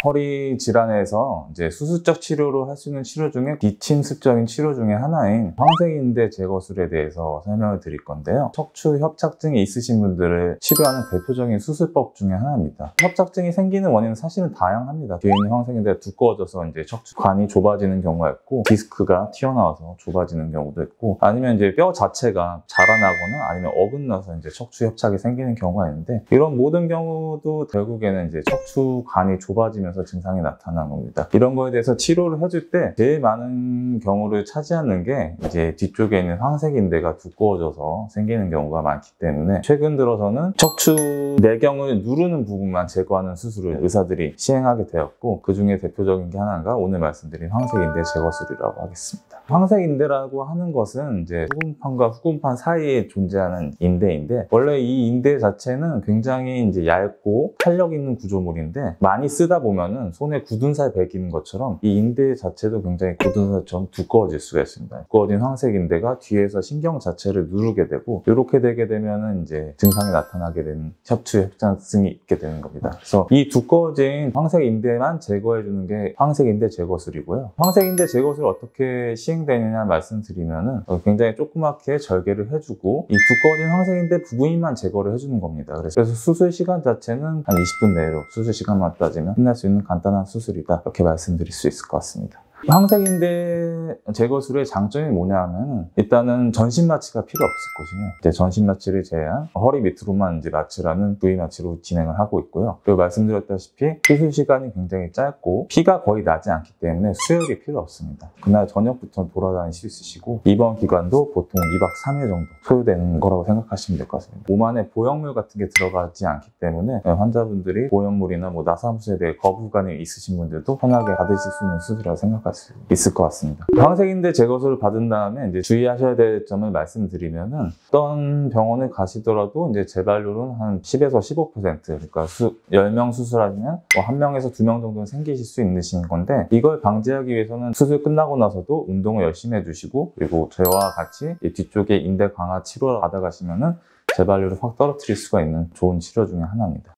허리 질환에서 이제 수술적 치료로 할 수 있는 치료 중에 비침습적인 치료 중에 하나인 황색인대 제거술에 대해서 설명을 드릴 건데요. 척추 협착증이 있으신 분들을 치료하는 대표적인 수술법 중에 하나입니다. 협착증이 생기는 원인은 사실은 다양합니다. 뒤에 있는 황색인대가 두꺼워져서 이제 척추관이 좁아지는 경우가 있고, 디스크가 튀어나와서 좁아지는 경우도 있고, 아니면 이제 뼈 자체가 자라나거나 아니면 어긋나서 이제 척추 협착이 생기는 경우가 있는데, 이런 모든 경우도 결국에는 이제 척추관이 좁아지면서 증상이 나타나는 겁니다. 이런 거에 대해서 치료를 해줄 때 제일 많은 경우를 차지하는 게 이제 뒤쪽에 있는 황색인대가 두꺼워져서 생기는 경우가 많기 때문에, 최근 들어서는 척추 내경을 누르는 부분만 제거하는 수술을 의사들이 시행하게 되었고, 그 중에 대표적인 게 하나가 오늘 말씀드린 황색인대 제거술이라고 하겠습니다. 황색인대라고 하는 것은 이제 후금판과 후금판 사이에 존재하는 인대인데, 원래 이 인대 자체는 굉장히 이제 얇고 탄력 있는 구조물인데, 많이 쓰다 보면은 손에 굳은 살 베기는 것처럼 이 인대 자체도 굉장히 굳은 살처럼 두꺼워질 수가 있습니다. 두꺼워진 황색인대가 뒤에서 신경 자체를 누르게 되고, 이렇게 되게 되면은 이제 증상이 나타나게 되는 척추 협착증이 있게 되는 겁니다. 그래서 이 두꺼워진 황색인대만 제거해주는 게 황색인대 제거술이고요. 황색인대 제거술이 어떻게 시행되느냐 말씀드리면은 굉장히 조그맣게 절개를 해주고, 이 두꺼워진 황색인대 부분만 제거를 해주는 겁니다. 그래서 수술 시간 자체는 한 20분 내로, 수술 시간만 따지면 끝날 수 있는 간단한 수술이다, 이렇게 말씀드릴 수 있을 것 같습니다. 황색인대 제거술의 장점이 뭐냐 하면, 일단은 전신 마취가 필요 없을 것이며, 이제 전신 마취를 제외한 허리 밑으로만 이제 마취라는 부위 마취로 진행을 하고 있고요. 그리고 말씀드렸다시피 수술 시간이 굉장히 짧고 피가 거의 나지 않기 때문에 수혈이 필요 없습니다. 그날 저녁부터 돌아다니실 수 있으시고, 입원 기간도 보통 2박 3일 정도 소요되는 거라고 생각하시면 될 것 같습니다. 몸 안에 보형물 같은 게 들어가지 않기 때문에 환자분들이 보형물이나 나사무소에 대해 거부감이 있으신 분들도 편하게 받으실 수 있는 수술이라고 생각하십니다. 있을 것 같습니다. 황색인대 제거술을 받은 다음에 이제 주의하셔야 될 점을 말씀드리면은, 어떤 병원을 가시더라도 이제 재발률은 한 10에서 15%, 그러니까 10명 수술하시면 1명에서 2명 정도는 생기실 수 있으신 건데, 이걸 방지하기 위해서는 수술 끝나고 나서도 운동을 열심히 해주시고, 그리고 저와 같이 뒤쪽에 인대 강화 치료를 받아가시면은 재발률을 확 떨어뜨릴 수가 있는 좋은 치료 중에 하나입니다.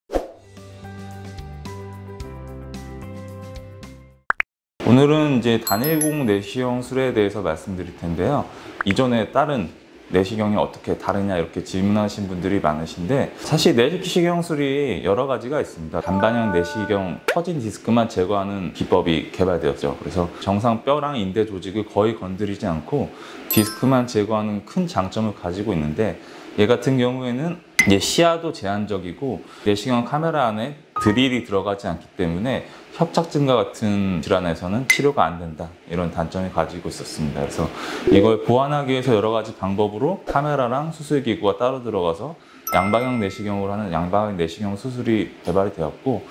오늘은 이제 단일공 내시경술에 대해서 말씀드릴 텐데요. 이전에 다른 내시경이 어떻게 다르냐 이렇게 질문하신 분들이 많으신데, 사실 내시경술이 여러 가지가 있습니다. 단반형 내시경, 처진 디스크만 제거하는 기법이 개발되었죠. 그래서 정상 뼈랑 인대 조직을 거의 건드리지 않고 디스크만 제거하는 큰 장점을 가지고 있는데, 얘 같은 경우에는 시야도 제한적이고 내시경 카메라 안에 드릴이 들어가지 않기 때문에 협착증과 같은 질환에서는 치료가 안 된다, 이런 단점을 가지고 있었습니다. 그래서 이걸 보완하기 위해서 여러 가지 방법으로 카메라랑 수술기구가 따로 들어가서 양방향 내시경으로 하는 양방향 내시경 수술이 개발이 되었고,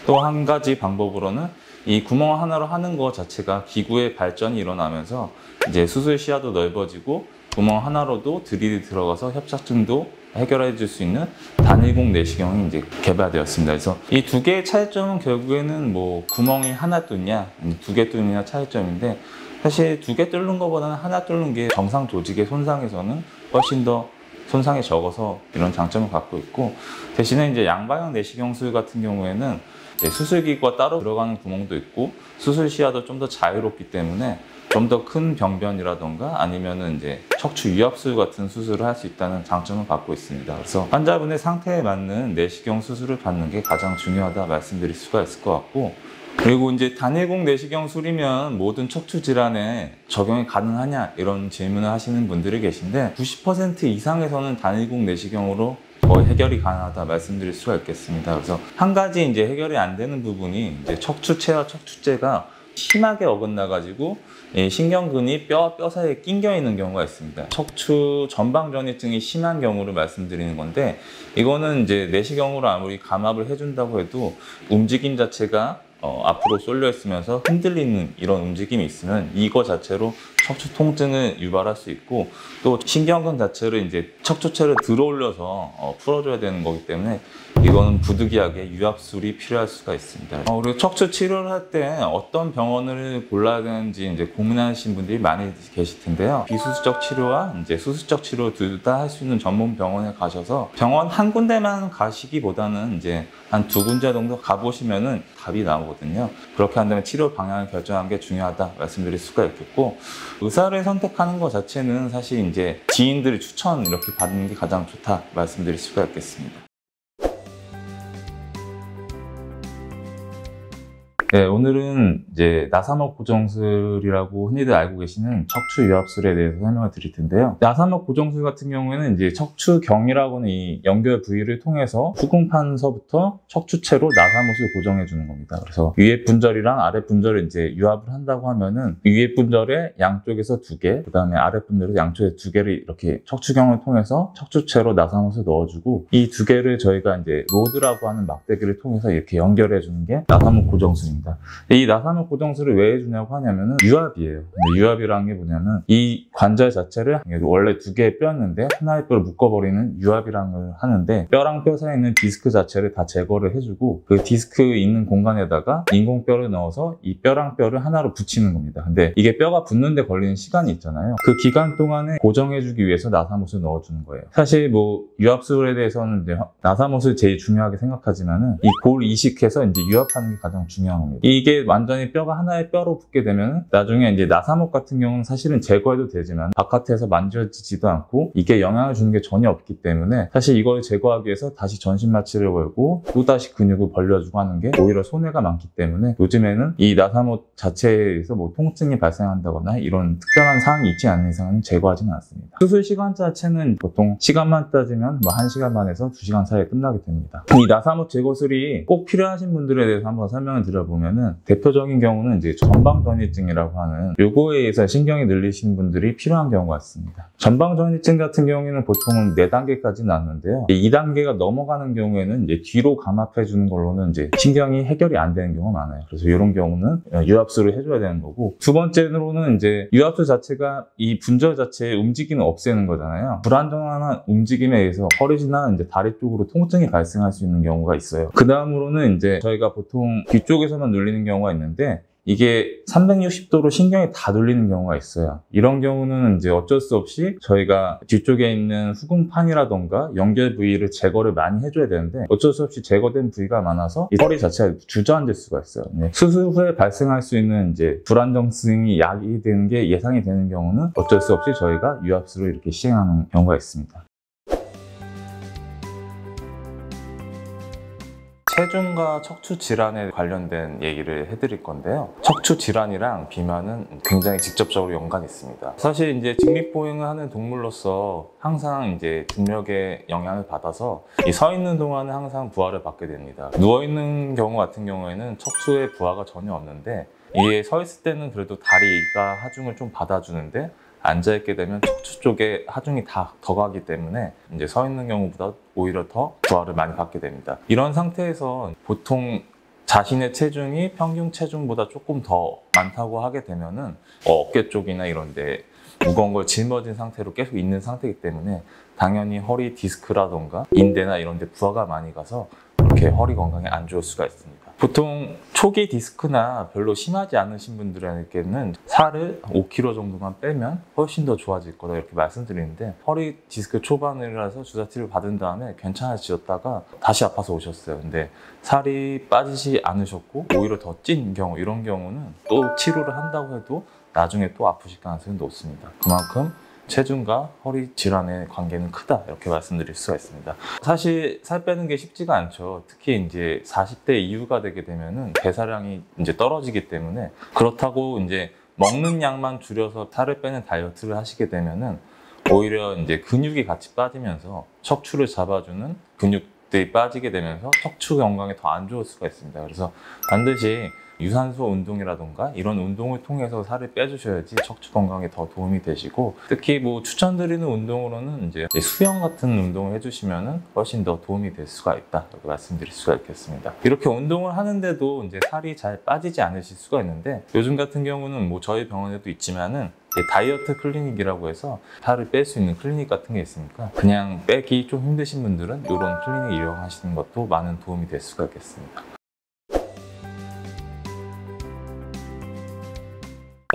또 한 가지 방법으로는 이 구멍 하나로 하는 것 자체가 기구의 발전이 일어나면서 이제 수술 시야도 넓어지고 구멍 하나로도 드릴이 들어가서 협착증도 해결해 줄 수 있는 단일공 내시경이 이제 개발되었습니다. 그래서 이 두 개의 차이점은 결국에는 구멍이 하나 뚫냐, 두 개 뚫느냐 차이점인데, 사실 두 개 뚫는 것보다는 하나 뚫는 게 정상 조직의 손상에서는 훨씬 더 손상이 적어서 이런 장점을 갖고 있고, 대신에 이제 양방향 내시경술 같은 경우에는 수술기구가 따로 들어가는 구멍도 있고 수술 시야도 좀 더 자유롭기 때문에 좀 더 큰 병변이라던가 아니면은 이제 척추 위압술 같은 수술을 할 수 있다는 장점을 갖고 있습니다. 그래서 환자분의 상태에 맞는 내시경 수술을 받는 게 가장 중요하다 말씀드릴 수가 있을 것 같고, 그리고 이제 단일공 내시경술이면 모든 척추 질환에 적용이 가능하냐 이런 질문을 하시는 분들이 계신데, 90% 이상에서는 단일공 내시경으로 거의 해결이 가능하다 말씀드릴 수가 있겠습니다. 그래서 한 가지 이제 해결이 안 되는 부분이 이제 척추체와 척추째가 심하게 어긋나가지고 신경근이 뼈 사이에 낑겨 있는 경우가 있습니다. 척추 전방전이증이 심한 경우를 말씀드리는 건데, 이거는 이제 내시경으로 아무리 감압을 해준다고 해도 움직임 자체가 앞으로 쏠려 있으면서 흔들리는 이런 움직임이 있으면 이거 자체로 척추 통증을 유발할 수 있고, 또 신경근 자체를 이제 척추체를 들어올려서 풀어줘야 되는 거기 때문에 이거는 부득이하게 유압술이 필요할 수가 있습니다. 그리고 척추 치료를 할 때 어떤 병원을 골라야 되는지 이제 고민하시는 분들이 많이 계실 텐데요. 비수술적 치료와 이제 수술적 치료 둘 다 할 수 있는 전문 병원에 가셔서 병원 한 군데만 가시기보다는 이제 한 2군데 정도 가보시면은 답이 나오거든요. 그렇게 한다면 치료 방향을 결정하는 게 중요하다 말씀드릴 수가 있겠고, 의사를 선택하는 것 자체는 사실 이제 지인들의 추천 이렇게 받는 게 가장 좋다 말씀드릴 수가 있겠습니다. 네, 오늘은 이제 나사목 고정술이라고 흔히들 알고 계시는 척추 유압술에 대해서 설명을 드릴 텐데요. 나사목 고정술 같은 경우에는 이제 척추경이라고 하는 이 연결 부위를 통해서 후궁판서부터 척추체로 나사못을 고정해 주는 겁니다. 그래서 위에 분절이랑 아래 분절을 이제 유압을 한다고 하면은 위에 분절에 양쪽에서 2개, 그 다음에 아래 분절에 양쪽에 2개를 이렇게 척추경을 통해서 척추체로 나사못을 넣어주고, 이 2개를 저희가 이제 로드라고 하는 막대기를 통해서 이렇게 연결해 주는 게 나사목 고정술입니다. 이 나사목 고정술을 왜 해주냐고 하냐면은 유압이에요. 근데 유압이라는 게 뭐냐면 이 관절 자체를 원래 2개의 뼈였는데 하나의 뼈를 묶어버리는 유압이라는 걸 하는데, 뼈랑 뼈 사이에 있는 디스크 자체를 다 제거를 해주고 그 디스크 있는 공간에다가 인공뼈를 넣어서 이 뼈랑 뼈를 하나로 붙이는 겁니다. 근데 이게 뼈가 붙는데 걸리는 시간이 있잖아요. 그 기간 동안에 고정해주기 위해서 나사못을 넣어주는 거예요. 사실 뭐 유압술에 대해서는 이제 나사못을 제일 중요하게 생각하지만은 이 골 이식해서 이제 유압하는 게 가장 중요한 겁니다. 이게 완전히 뼈가 하나의 뼈로 붙게 되면 나중에 이제 나사목 같은 경우는 사실은 제거해도 되지만 바깥에서 만져지지도 않고 이게 영향을 주는 게 전혀 없기 때문에 사실 이걸 제거하기 위해서 다시 전신 마취를 걸고 또다시 근육을 벌려주고 하는 게 오히려 손해가 많기 때문에 요즘에는 이 나사목 자체에서 뭐 통증이 발생한다거나 이런 특별한 사항이 있지 않은 이상은 제거하지는 않습니다. 수술 시간 자체는 보통 시간만 따지면 뭐 1시간 반에서 2시간 사이에 끝나게 됩니다. 이 나사목 제거술이 꼭 필요하신 분들에 대해서 한번 설명을 드려보면, 대표적인 경우는 이제 전방전이증이라고 하는 요거에 의해서 신경이 늘리신 분들이 필요한 경우가 있습니다. 전방전이증 같은 경우에는 보통은 4단계까지 나왔는데요. 2단계가 넘어가는 경우에는 이제 뒤로 감압해 주는 걸로는 이제 신경이 해결이 안 되는 경우가 많아요. 그래서 이런 경우는 유압술을 해줘야 되는 거고, 두 번째로는 이제 유압술 자체가 이 분절 자체의 움직임을 없애는 거잖아요. 불안정한 움직임에 의해서 허리나 이제 다리 쪽으로 통증이 발생할 수 있는 경우가 있어요. 그 다음으로는 이제 저희가 보통 뒤쪽에서만 눌리는 경우가 있는데 이게 360도로 신경이 다 눌리는 경우가 있어요. 이런 경우는 이제 어쩔 수 없이 저희가 뒤쪽에 있는 후궁판이라던가 연결 부위를 제거를 많이 해줘야 되는데 어쩔 수 없이 제거된 부위가 많아서 이 허리 자체가 주저앉을 수가 있어요. 수술 후에 발생할 수 있는 이제 불안정성이 야기되는 게 예상이 되는 경우는 어쩔 수 없이 저희가 유압술을 이렇게 시행하는 경우가 있습니다. 체중과 척추 질환에 관련된 얘기를 해드릴 건데요. 척추 질환이랑 비만은 굉장히 직접적으로 연관이 있습니다. 사실 이제 직립보행을 하는 동물로서 항상 이제 중력의 영향을 받아서 이 서 있는 동안은 항상 부하를 받게 됩니다. 누워 있는 경우 같은 경우에는 척추에 부하가 전혀 없는데, 이게 서 있을 때는 그래도 다리가 하중을 좀 받아주는데 앉아있게 되면 척추 쪽에 하중이 다 더 가기 때문에 이제 서 있는 경우보다 오히려 더 부하를 많이 받게 됩니다. 이런 상태에서 보통 자신의 체중이 평균 체중보다 조금 더 많다고 하게 되면은 어깨 쪽이나 이런 데 무거운 걸 짊어진 상태로 계속 있는 상태이기 때문에 당연히 허리 디스크라던가 인대나 이런 데 부하가 많이 가서 이렇게 허리 건강에 안 좋을 수가 있습니다. 보통 초기 디스크나 별로 심하지 않으신 분들에게는 살을 5kg 정도만 빼면 훨씬 더 좋아질 거다 이렇게 말씀드리는데, 허리 디스크 초반이라서 주사치를 받은 다음에 괜찮아지셨다가 다시 아파서 오셨어요. 근데 살이 빠지지 않으셨고 오히려 더 찐 경우, 이런 경우는 또 치료를 한다고 해도 나중에 또 아프실 가능성이 높습니다. 그만큼 체중과 허리 질환의 관계는 크다 이렇게 말씀드릴 수가 있습니다. 사실 살 빼는 게 쉽지가 않죠. 특히 이제 40대 이후가 되게 되면은 배사량이 이제 떨어지기 때문에, 그렇다고 이제 먹는 양만 줄여서 살을 빼는 다이어트를 하시게 되면은 오히려 이제 근육이 같이 빠지면서 척추를 잡아주는 근육들이 빠지게 되면서 척추 건강에 더 안 좋을 수가 있습니다. 그래서 반드시 유산소 운동이라던가 이런 운동을 통해서 살을 빼주셔야지 척추 건강에 더 도움이 되시고, 특히 뭐 추천드리는 운동으로는 이제 수영 같은 운동을 해주시면은 훨씬 더 도움이 될 수가 있다 이렇게 말씀드릴 수가 있겠습니다. 이렇게 운동을 하는데도 이제 살이 잘 빠지지 않으실 수가 있는데, 요즘 같은 경우는 뭐 저희 병원에도 있지만은 다이어트 클리닉이라고 해서 살을 뺄 수 있는 클리닉 같은 게 있으니까 그냥 빼기 좀 힘드신 분들은 이런 클리닉 이용하시는 것도 많은 도움이 될 수가 있겠습니다.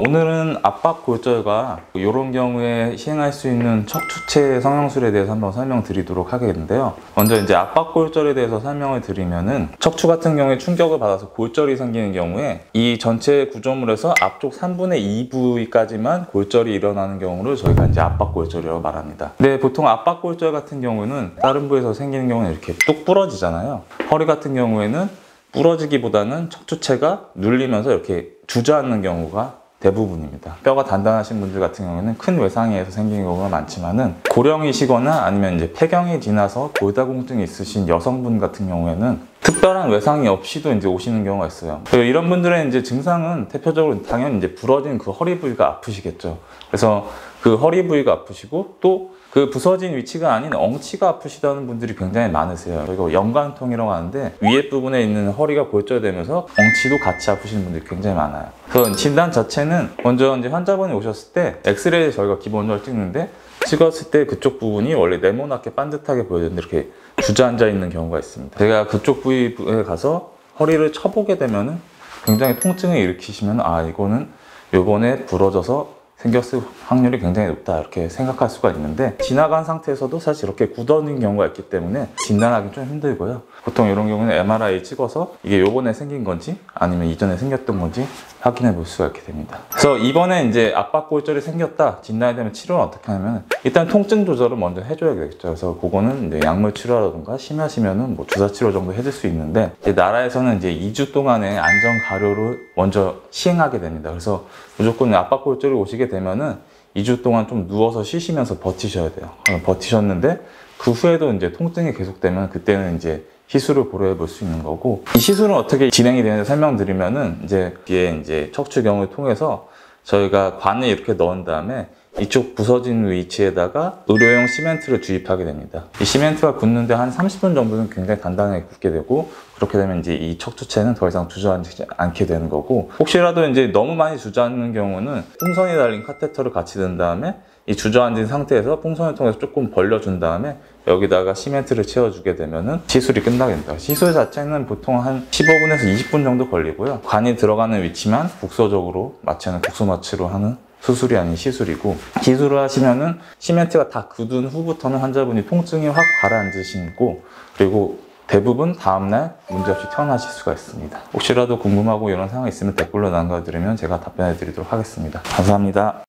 오늘은 압박 골절과 이런 경우에 시행할 수 있는 척추체 성형술에 대해서 한번 설명드리도록 하겠는데요. 먼저 이제 압박 골절에 대해서 설명을 드리면은 척추 같은 경우에 충격을 받아서 골절이 생기는 경우에 이 전체 구조물에서 앞쪽 3분의 2 부위까지만 골절이 일어나는 경우를 저희가 이제 압박 골절이라고 말합니다. 근데 보통 압박 골절 같은 경우는 다른 부위에서 생기는 경우는 이렇게 뚝 부러지잖아요. 허리 같은 경우에는 부러지기보다는 척추체가 눌리면서 이렇게 주저앉는 경우가 대부분입니다. 뼈가 단단하신 분들 같은 경우에는 큰 외상에서 생기는 경우가 많지만은 고령이시거나 아니면 이제 폐경이 지나서 골다공증이 있으신 여성분 같은 경우에는 특별한 외상이 없이도 이제 오시는 경우가 있어요. 이런 분들의 이제 증상은 대표적으로 당연히 이제 부러진 그 허리 부위가 아프시겠죠. 그래서 그 허리 부위가 아프시고 또 그 부서진 위치가 아닌 엉치가 아프시다는 분들이 굉장히 많으세요. 이거 연관통이라고 하는데 위에 부분에 있는 허리가 골절되면서 엉치도 같이 아프시는 분들이 굉장히 많아요. 그래서 진단 자체는 먼저 이제 환자분이 오셨을 때 엑스레이 저희가 기본적으로 찍는데 찍었을 때 그쪽 부분이 원래 네모나게 반듯하게 보여지는데 이렇게 주저앉아 있는 경우가 있습니다. 제가 그쪽 부위에 가서 허리를 쳐보게 되면은 굉장히 통증을 일으키시면 이거는 요번에 부러져서 생겼을 확률이 굉장히 높다 이렇게 생각할 수가 있는데 지나간 상태에서도 사실 이렇게 굳어진 경우가 있기 때문에 진단하기 좀 힘들고요. 보통 이런 경우는 MRI 찍어서 이게 요번에 생긴 건지 아니면 이전에 생겼던 건지 확인해 볼 수가 있게 됩니다. 그래서 이번에 이제 압박골절이 생겼다 진단이 되면 치료는 어떻게 하냐면 일단 통증 조절을 먼저 해줘야겠죠. 그래서 그거는 이제 약물 치료라든가 심하시면은 뭐 주사 치료 정도 해줄 수 있는데 이제 나라에서는 이제 2주 동안의 안전 가료를 먼저 시행하게 됩니다. 그래서 무조건 압박골절이 오시게 되면은 2주 동안 좀 누워서 쉬시면서 버티셔야 돼요. 버티셨는데 그 후에도 이제 통증이 계속되면 그때는 이제 시술을 고려해 볼 수 있는 거고, 이 시술은 어떻게 진행이 되는지 설명드리면은 이제 척추경을 통해서 저희가 관을 이렇게 넣은 다음에 이쪽 부서진 위치에다가 의료용 시멘트를 주입하게 됩니다. 이 시멘트가 굳는데 한 30분 정도는 굉장히 단단하게 굳게 되고, 그렇게 되면 이제 이 척추체는 더 이상 주저앉지 않게 되는 거고, 혹시라도 이제 너무 많이 주저앉는 경우는 풍선이 달린 카테터를 같이 넣은 다음에 이 주저앉은 상태에서 풍선을 통해서 조금 벌려준 다음에 여기다가 시멘트를 채워주게 되면은 시술이 끝나게 됩니다. 시술 자체는 보통 한 15분에서 20분 정도 걸리고요. 관이 들어가는 위치만 국소적으로 마취하는 국소 마취로 하는 수술이 아닌 시술이고, 시술을 하시면은 시멘트가 다 굳은 후부터는 환자분이 통증이 확 가라앉으시고, 그리고 대부분 다음날 문제없이 퇴원하실 수가 있습니다. 혹시라도 궁금하고 이런 상황이 있으면 댓글로 남겨드리면 제가 답변해 드리도록 하겠습니다. 감사합니다.